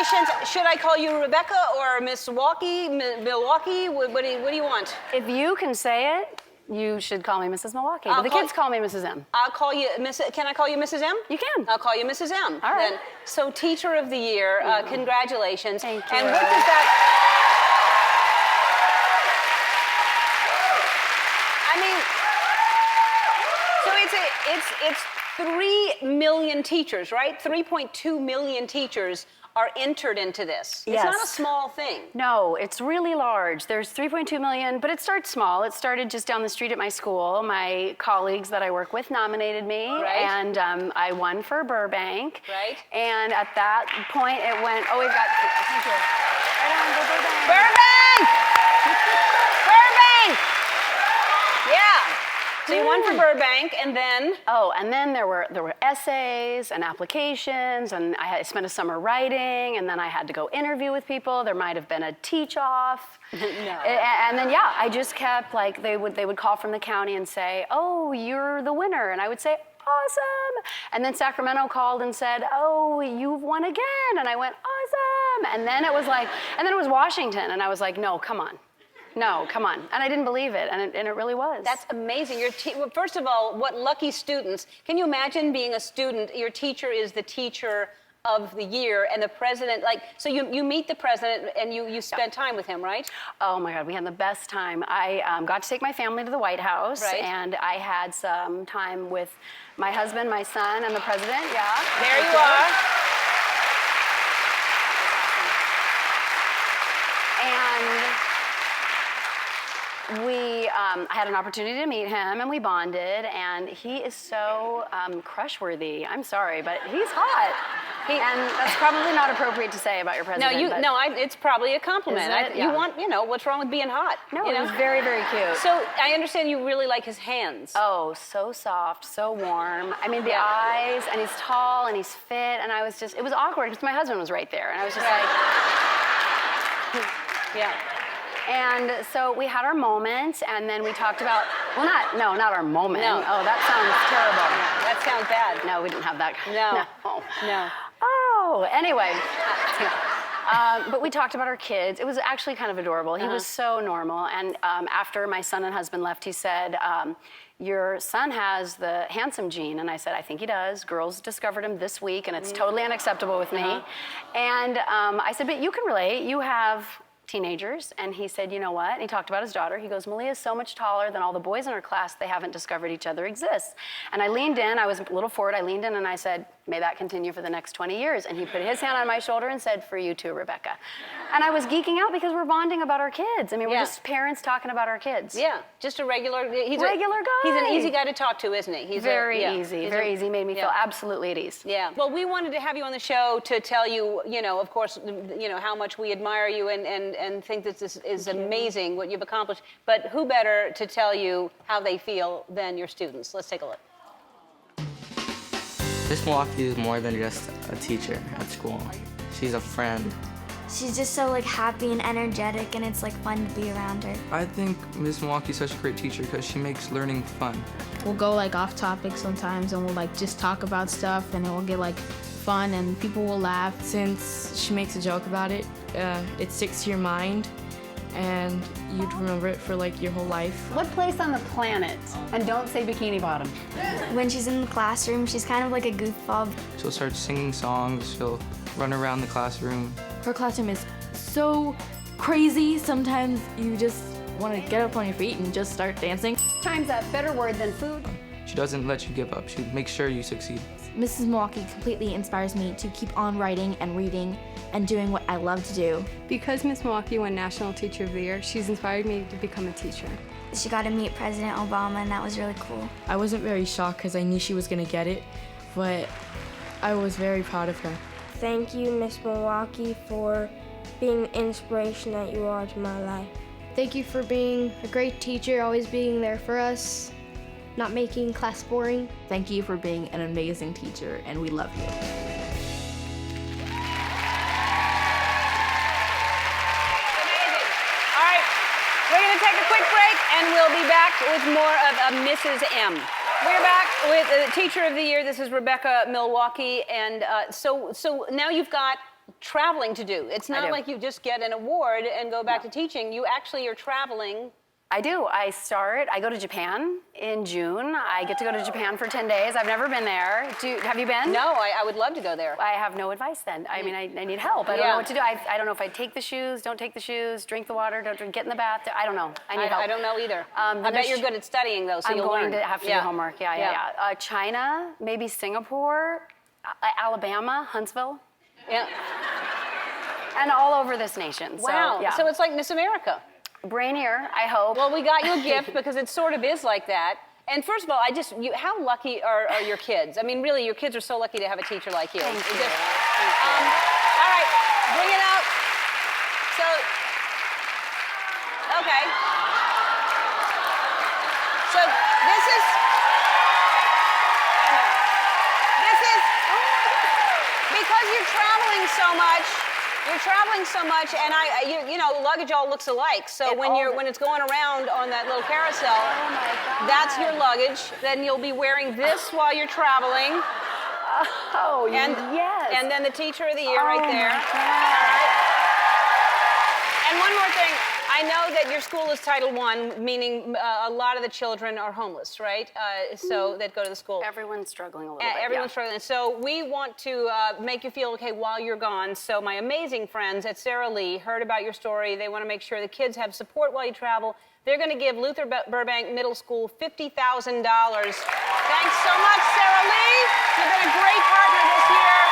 Congratulations. Should I call you Rebecca or Miss Milwaukee? Milwaukee? What do you want? If you can say it, you should call me Mrs. Milwaukee. But the kids call me Mrs. M. I'll call you Can I call you Mrs. M? You can. I'll call you Mrs. M. All right. Then. So Teacher of the Year, congratulations. Thank you. And what does that... I mean, so it's 3 million teachers, right? 3.2 million teachers are entered into this. Yes. It's not a small thing. No, it's really large. There's 3.2 million, but it starts small. It started just down the street at my school. My colleagues that I work with nominated me, and I won for Burbank. Right. And at that point, it went, oh, we've got, thank you. Right on, go Burbank. Burbank! Burbank! Yeah. So you won for Burbank, and then? Oh, and then there were essays and applications, and I spent a summer writing, and then I had to go interview with people. There might have been a teach-off. No. And then, yeah, I just kept, like, they would call from the county and say, oh, you're the winner. And I would say, awesome. And then Sacramento called and said, oh, you've won again. And I went, awesome. And then it was like, and then it was Washington, and I was like, no, come on. No, come on. And I didn't believe it, and it really was. That's amazing. Well, first of all, what lucky students. Can you imagine being a student? Your teacher is the Teacher of the Year, and the president, like, so you meet the president, and you spend time with him, right? Oh my God, we had the best time. I got to take my family to the White House, and I had some time with my husband, my son, and the president, There you are. I had an opportunity to meet him, and we bonded, and he is so crush-worthy. I'm sorry, but he's hot. And that's probably not appropriate to say about your president. It's probably a compliment. Is it? You want, what's wrong with being hot? No, it was very, very cute. So I understand you really like his hands. Oh, so soft, so warm. I mean, the eyes, and he's tall, and he's fit, and I was just, it was awkward, because my husband was right there, and I was just like... Yeah. And so we had our moment, and then we talked about, well, not our moment. No. Oh, that sounds terrible. Yeah, that sounds bad. No, we didn't have that. No. Oh, anyway. But we talked about our kids. It was actually kind of adorable. He was so normal. And after my son and husband left, he said, your son has the handsome gene. And I said, I think he does. Girls discovered him this week, and it's totally unacceptable with me. And I said, but you can relate. You have teenagers. And he said, you know what? And he talked about his daughter. He goes, Malia's so much taller than all the boys in her class, they haven't discovered each other exists. And I leaned in, I was a little forward, I leaned in and I said, may that continue for the next 20 years. And he put his hand on my shoulder and said, for you too, Rebecca. And I was geeking out because we're bonding about our kids. I mean, we're just parents talking about our kids. Yeah, just a regular, he's a regular guy. He's an easy guy to talk to, isn't he? He's very easy, made me feel absolutely at ease. Yeah, well, we wanted to have you on the show to tell you, of course, how much we admire you and think that this is amazing what you've accomplished. But who better to tell you how they feel than your students? Let's take a look. Miss Milwaukee is more than just a teacher at school. She's a friend. She's just so happy and energetic, and it's fun to be around her. I think Miss Milwaukee is such a great teacher because she makes learning fun. We'll go off topic sometimes, and we'll just talk about stuff, and it will get fun, and people will laugh. Since she makes a joke about it, it sticks to your mind, and you'd remember it for your whole life. What place on the planet, and don't say Bikini Bottom? When she's in the classroom, she's kind of like a goofball. She'll start singing songs, she'll run around the classroom. Her classroom is so crazy, sometimes you just want to get up on your feet and just start dancing. Time's a better word than food. She doesn't let you give up, she makes sure you succeed. Mrs. Milwaukee completely inspires me to keep on writing and reading and doing what I love to do. Because Miss Milwaukee won National Teacher of the Year, she's inspired me to become a teacher. She got to meet President Obama, and that was really cool. I wasn't very shocked because I knew she was going to get it, but I was very proud of her. Thank you, Miss Milwaukee, for being the inspiration that you are to my life. Thank you for being a great teacher, always being there for us, not making class boring. Thank you for being an amazing teacher, and we love you. Take a quick break, and we'll be back with more of Mrs. M. We're back with the Teacher of the Year. This is Rebecca Milwaukee, and so now you've got traveling to do. It's not do. like you just get an award and go back to teaching. You actually are traveling. I do. I go to Japan in June. I get to go to Japan for 10 days. I've never been there. Have you been? No, I would love to go there. I have no advice then. I mean, I need help. I don't know what to do. I don't know if I take the shoes, don't take the shoes, drink the water, don't drink, get in the bath. I don't know. I need help. I don't know either. I bet you're good at studying, though, so I'm you'll going learn. to have to do homework. Yeah. China, maybe Singapore, Alabama, Huntsville. Yeah. And all over this nation. Wow. So it's like Miss America. Brainier, I hope. Well, we got you a gift because it sort of is like that. And first of all, how lucky are your kids? I mean, really, your kids are so lucky to have a teacher like you. Thank you. All right, bring it up. So, okay. So this is because you're traveling so much. You're traveling so much, and you know, luggage all looks alike. So when it's going around on that little carousel, that's your luggage. Then you'll be wearing this while you're traveling. Oh, yes. And then the Teacher of the Year right there. My God. All right. And one more thing. I know that your school is Title I, meaning a lot of the children are homeless, right? So that go to the school. Everyone's struggling a little bit. Everyone's struggling. So we want to make you feel okay while you're gone. So my amazing friends at Sara Lee heard about your story. They want to make sure the kids have support while you travel. They're going to give Luther Burbank Middle School $50,000. Thanks so much, Sara Lee. You've been a great partner this year.